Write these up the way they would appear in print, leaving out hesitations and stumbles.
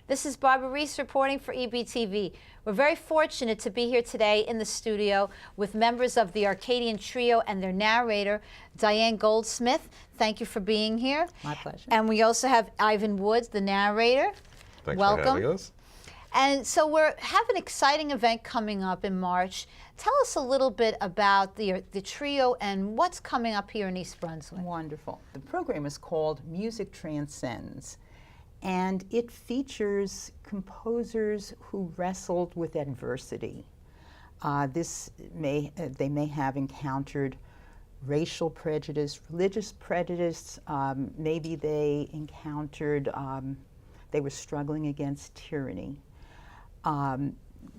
This is Barbara Reese reporting for EBTV. We're very fortunate to be here today in the studio with members of the Arcadian Trio and their narrator, Diane Goldsmith. Thank you for being here. My pleasure. And we also have Ivan Woods, the narrator. Thanks Welcome. for having us. And so we have an exciting event coming up in March. Tell us a little bit about the trio and what's coming up here in East Brunswick. Wonderful. The program is called Music Transcends, and it features composers who wrestled with adversity. They may have encountered racial prejudice, religious prejudice, maybe they encountered, they were struggling against tyranny.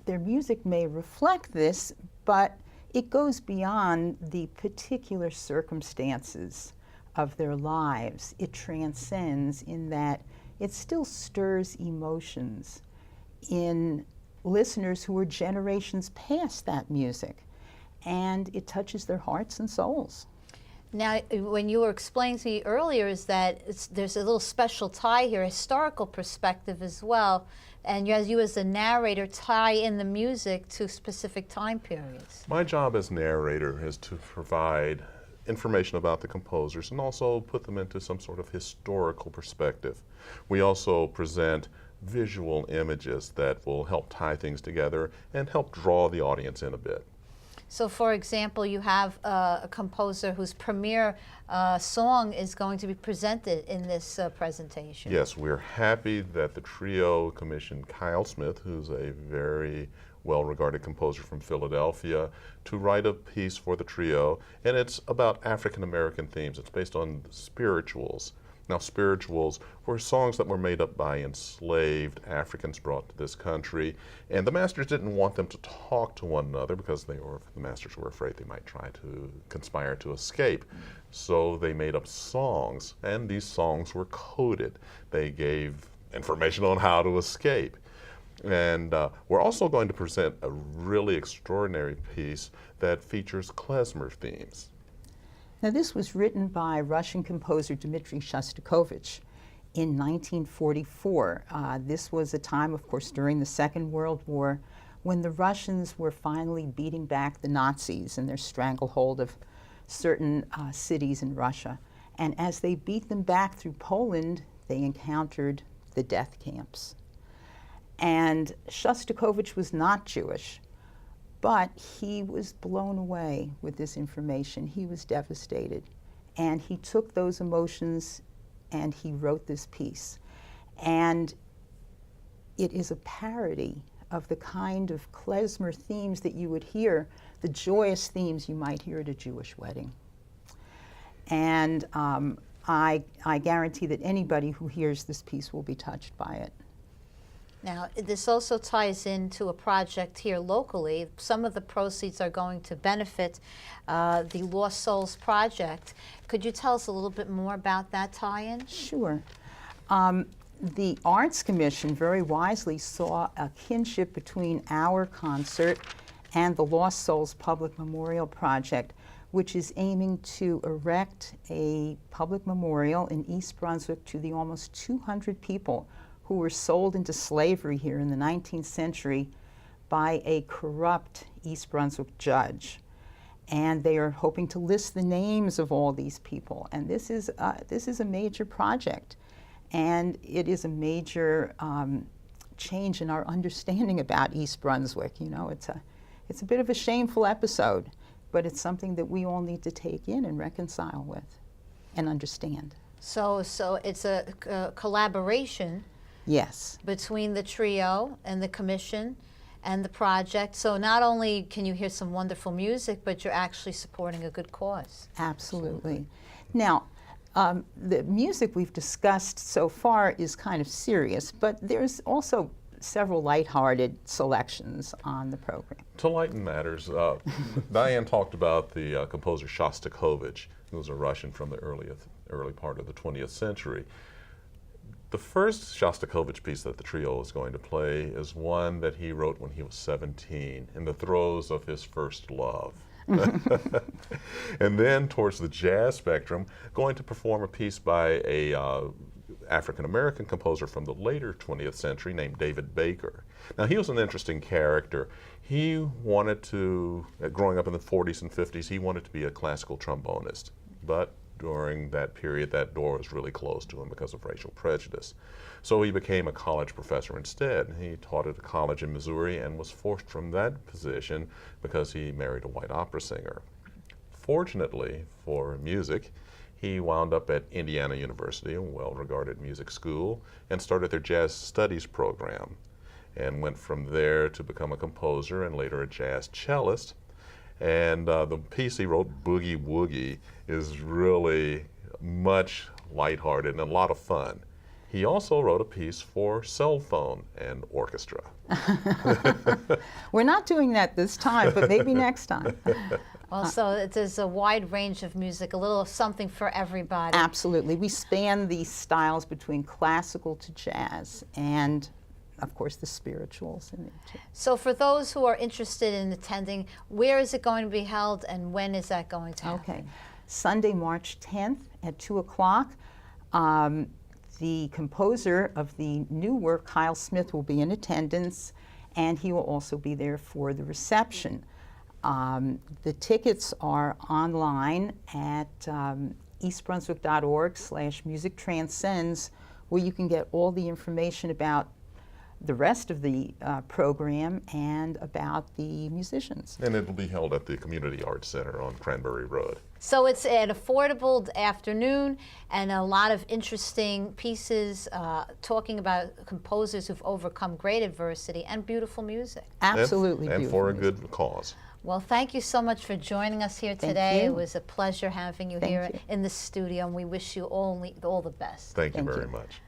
Their music may reflect this, but it goes beyond the particular circumstances of their lives. It transcends in that it still stirs emotions in listeners who are generations past that music, and it touches their hearts and souls. Now, when you were explaining to me earlier is that there's a little special tie here, historical perspective as well, and you as a narrator tie in the music to specific time periods. My job as narrator is to provide information about the composers and also put them into some sort of historical perspective. We also present visual images that will help tie things together and help draw the audience in a bit. So, for example, you have a composer whose premiere song is going to be presented in this presentation. Yes, we're happy that the trio commissioned Kyle Smith, who's a very well-regarded composer from Philadelphia, to write a piece for the trio, and it's about African-American themes. It's based on spirituals. Now, spirituals were songs that were made up by enslaved Africans brought to this country, and the masters didn't want them to talk to one another because the masters were afraid they might try to conspire to escape. So they made up songs, and these songs were coded. They gave information on how to escape. And we're also going to present a really extraordinary piece that features klezmer themes. Now, this was written by Russian composer Dmitri Shostakovich in 1944. This was a time, of course, during the Second World War when the Russians were finally beating back the Nazis in their stranglehold of certain cities in Russia. And as they beat them back through Poland, they encountered the death camps. And Shostakovich was not Jewish, but he was blown away with this information. He was devastated. And he took those emotions and he wrote this piece. And it is a parody of the kind of klezmer themes that you would hear, the joyous themes you might hear at a Jewish wedding. And I guarantee that anybody who hears this piece will be touched by it. Now, this also ties into a project here locally. Some of the proceeds are going to benefit the Lost Souls Project. Could you tell us a little bit more about that tie-in? Sure. The Arts Commission very wisely saw a kinship between our concert and the Lost Souls Public Memorial Project, which is aiming to erect a public memorial in East Brunswick to the almost 200 people who were sold into slavery here in the 19th century by a corrupt East Brunswick judge. And they are hoping to list the names of all these people. And this is a major project. And it is a major change in our understanding about East Brunswick. You know, it's a bit of a shameful episode, but it's something that we all need to take in and reconcile with and understand. So it's a collaboration. Yes. Between the trio and the commission and the project. So not only can you hear some wonderful music, but you're actually supporting a good cause. Absolutely. Now, the music we've discussed so far is kind of serious, but there's also several lighthearted selections on the program. To lighten matters, Diane talked about the composer Shostakovich, who was a Russian from the early part of the 20th century. The first Shostakovich piece that the trio is going to play is one that he wrote when he was 17, in the throes of his first love. And then towards the jazz spectrum, going to perform a piece by a African-American composer from the later 20th century named David Baker. Now, he was an interesting character. He wanted to, growing up in the 40s and 50s, he wanted to be a classical trombonist. But during that period, that door was really closed to him because of racial prejudice. So he became a college professor instead. He taught at a college in Missouri and was forced from that position because he married a white opera singer. Fortunately for music, he wound up at Indiana University, a well-regarded music school, and started their jazz studies program, and went from there to become a composer and later a jazz cellist. And the piece he wrote, Boogie Woogie, is really much lighthearted and a lot of fun. He also wrote a piece for cell phone and orchestra. We're not doing that this time, but maybe next time. Well, so there's a wide range of music, a little something for everybody. Absolutely. We span the styles between classical to jazz and, of course, the spirituals in there too. So for those who are interested in attending, where is it going to be held and when is that going to happen? Okay. Sunday, March 10th at 2 o'clock. The composer of the new work, Kyle Smith, will be in attendance, and he will also be there for the reception. The tickets are online at eastbrunswick.org/Music Transcends, where you can get all the information about the rest of the program and about the musicians. And it will be held at the Community Arts Center on Cranberry Road. So it's an affordable afternoon and a lot of interesting pieces talking about composers who've overcome great adversity and beautiful music. Absolutely and beautiful for a music. good cause. Well, thank you so much for joining us here Thank today. you. It was a pleasure having you Thank here you. in the studio, and we wish you all the best. Thank you Thank very you. much.